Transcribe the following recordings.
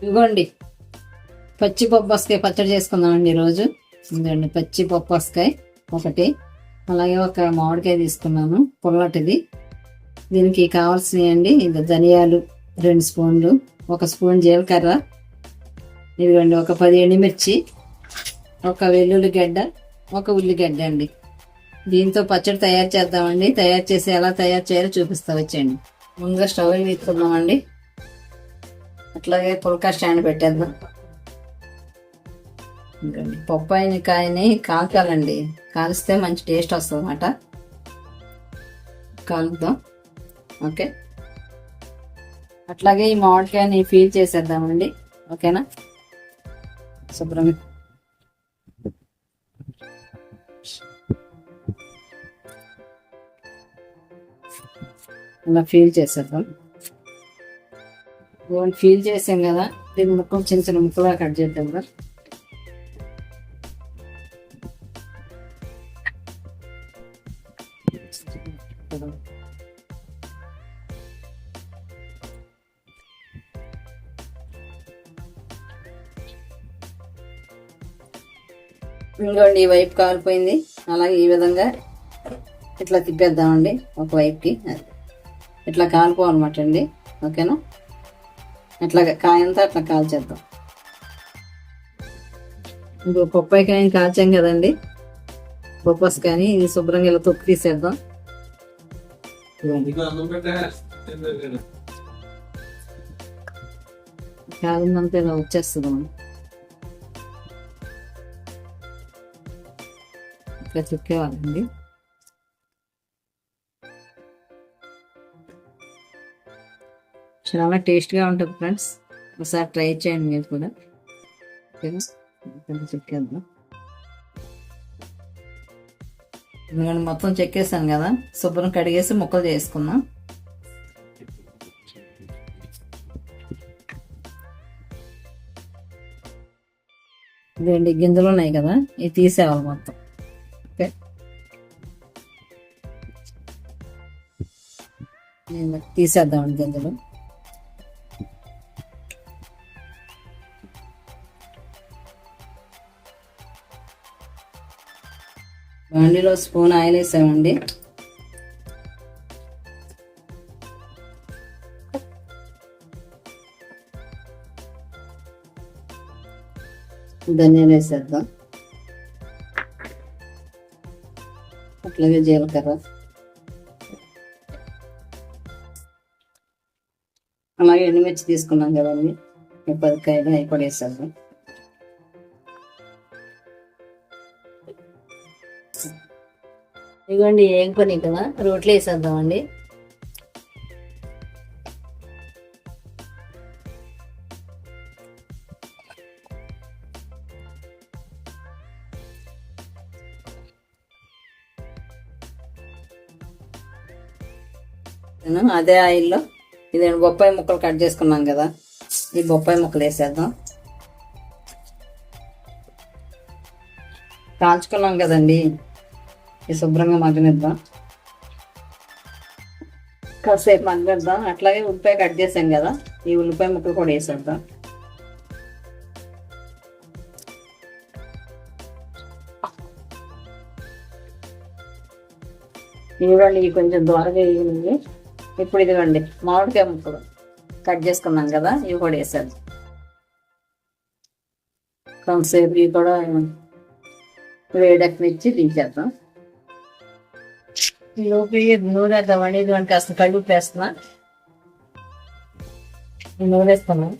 ఇదిగోండి పచ్చి బొబ్బస్కాయ పచ్చడి చేసుకుందామండి ఈరోజు. ఇదిగోండి పచ్చి బొబ్బస్కాయ ఒకటి, అలాగే ఒక మామిడికాయ తీసుకున్నాను పుల్లటిది. దీనికి కావాల్సినవి అండి, ఇది ధనియాలు 2 స్పూన్లు, 1 స్పూన్ జీలకర్ర, ఇదిగోండి ఒక 10 ఎండుమిర్చి, ఒక వెల్లుల్లిగడ్డ, ఒక ఉల్లిగడ్డ అండి. దీంతో పచ్చడి తయారు చేద్దామండి. తయారు చేసి ఎలా తయారు చేయాలో చూపిస్తా వచ్చేయండి. ముందుగా స్టవ్ తీసుకుందామండి. అట్లాగే పుల్కా స్టాండ్ పెట్టేద్దాం. పప్పాయిని కాయని కాల్చాలండి, కాలిస్తే మంచి టేస్ట్ వస్తుంది అన్నమాట. కాలుద్దాం. ఓకే, అట్లాగే ఈ మామిడికాయని ఫీల్ చేసేద్దామండి. ఓకేనా, శుభ్రంగా ఇలా ఫీల్ చేసేద్దాం. ఫీల్ చేసాం కదా, దీని ముక్కలు చిన్న చిన్న ముక్కలుగా కట్ చేద్దాం కదా. ఇంకోండి ఈ వైపు కాలిపోయింది. అలాగే ఈ విధంగా ఇట్లా తిప్పేద్దామండి ఒక వైపుకి. ఇట్లా కాలిపోవాలన్నమాట అండి. ఓకేనా, అట్లా కాయంతా అట్లా కాల్చేద్దాం. ఇంకో పప్పాయికాయని కాల్చాం కదండి, బొప్పస్కాయని ఇది శుభ్రంగా ఇలా తొక్కు తీసేద్దాం. కాలిందంతా ఇలా వచ్చేస్తుంది. ఇట్లా చుక్కేవాళ్ళండి. చాలా టేస్ట్గా ఉంటుంది ఫ్రెండ్స్, ఒకసారి ట్రై చేయండి మీరు కూడా. చెక్కేద్దాం. ఎందుకంటే మొత్తం చెక్కేసాను కదా, శుభ్రం కడిగేసి ముక్కలు చేసుకుందాం. ఇదేంటి గింజలు ఉన్నాయి కదా, ఇవి తీసేవాలి మొత్తం. ఓకే, తీసేద్దామండి గింజలు. బాండీలో స్పూన్ ఆయిల్ వేసామండి. ధనియాలు వేసేద్దాం, అట్లాగే జీలకర్ర, అలాగే ఎండుమిర్చి తీసుకున్నాం కదండి, 10 కాయలు అవి కూడా వేసేద్దాం. ఇదిగోండి ఏగిపోయి కదా, రోట్లో వేసేద్దామండి. అదే ఆయిల్లో ఇది బొప్పాయి ముక్కలు కట్ చేసుకున్నాం కదా, ఈ బొప్పాయి ముక్కలు వేసేద్దాం. కాల్చుకున్నాం కదండి, ఈ శుభ్రంగా మగ్గనిద్దాం, కాసేపు మగ్గనిద్దాం. అట్లాగే ఉల్లిపాయ కట్ చేసాం కదా, ఈ ఉల్లిపాయ ముక్కలు కూడా వేసేద్దాం. ఇదిగోండి కొంచెం దూరగా వేయండి. ఇప్పుడు ఇదిగోండి మామిడికాయ ముక్కలు కట్ చేసుకున్నాం కదా, ఇవి కూడా వేసేద్దాం. కొంతసేపు ఇవి కూడా వేడెక్కనిచ్చి దించేద్దాం. లోపి నూనె వేద్దామండి. ఇదిగోండి కాస్త కడుపు వేస్తున్నా, నూనె వేస్తున్నాం.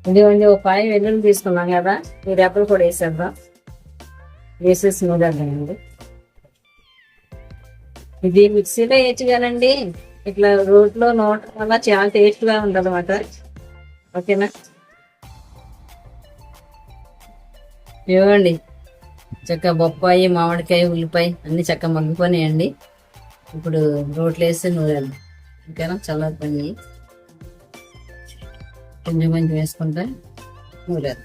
ఇదిగోండి ఒక 5 వెల్లుల్లి తీసుకున్నాం కదా, ఈ రెబ్బలు కూడా వేసేద్దాం. వేసేసి నూనె వేద్దామండి. ఇది మిక్సీలో వేయచ్చు కానండి, ఇట్లా రోట్లో నూనె వల్ల చాలా టేస్ట్గా ఉంటుంది అన్నమాట. ఓకేనా, ఇవ్వండి చక్కగా బొప్పాయి, మామిడికాయ, ఉల్లిపాయ అన్ని చక్కగా మగ్గిపోయినాయండి. ఇప్పుడు రోట్లో వేసి నూనెలు. ఓకేనా, చల్లటి పని కొంచెం కొంచెం వేసుకుంటే నూనెలు.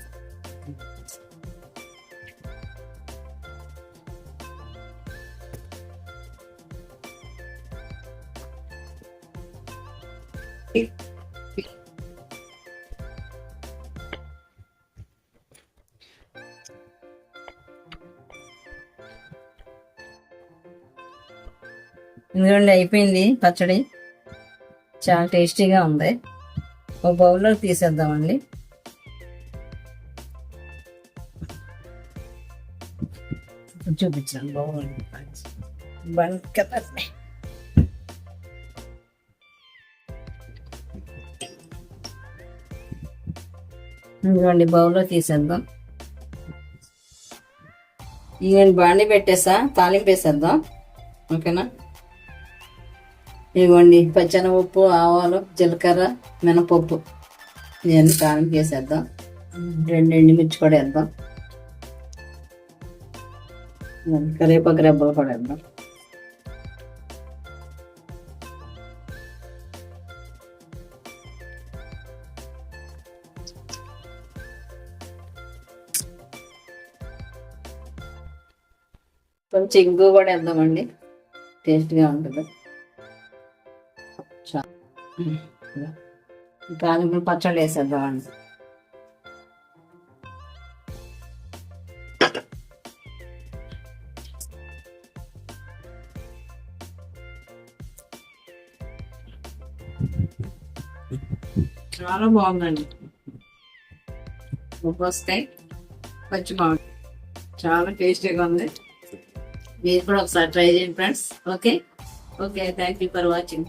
ఇదిగోండి అయిపోయింది పచ్చడి. చాలా టేస్టీగా ఉంది. ఒక బౌల్లో తీసేద్దామండి. చూపించాను బౌల్ బండ్ కదా. ఇదిగోండి బౌల్లో తీసేద్దాం. ఇదిగోండి బాండి పెట్టేసా, తాలింపు వేసేద్దాం. ఓకేనా. ఇదిగోండి పచ్చెనపప్పు, ఆవాలు, జీలకర్ర, మినపప్పు ఇవన్నీ తాలింపు వేసేద్దాం. 2 ఎండుమిర్చి కూడా వేద్దాం. కరివేపాకు రెబ్బలు కూడా వేద్దాం. కొంచెం ఇంగు కూడా వేద్దామండి, టేస్ట్గా ఉంటుంది. తాలింపు పచ్చడి వేసేద్దామండి. చాలా బాగుందండి. బొప్పాయి పచ్చి మామిడి చాలా టేస్టీగా ఉంది. మీరు కూడా ఒకసారి ట్రై చేయండి friends. Okay, thank you for watching.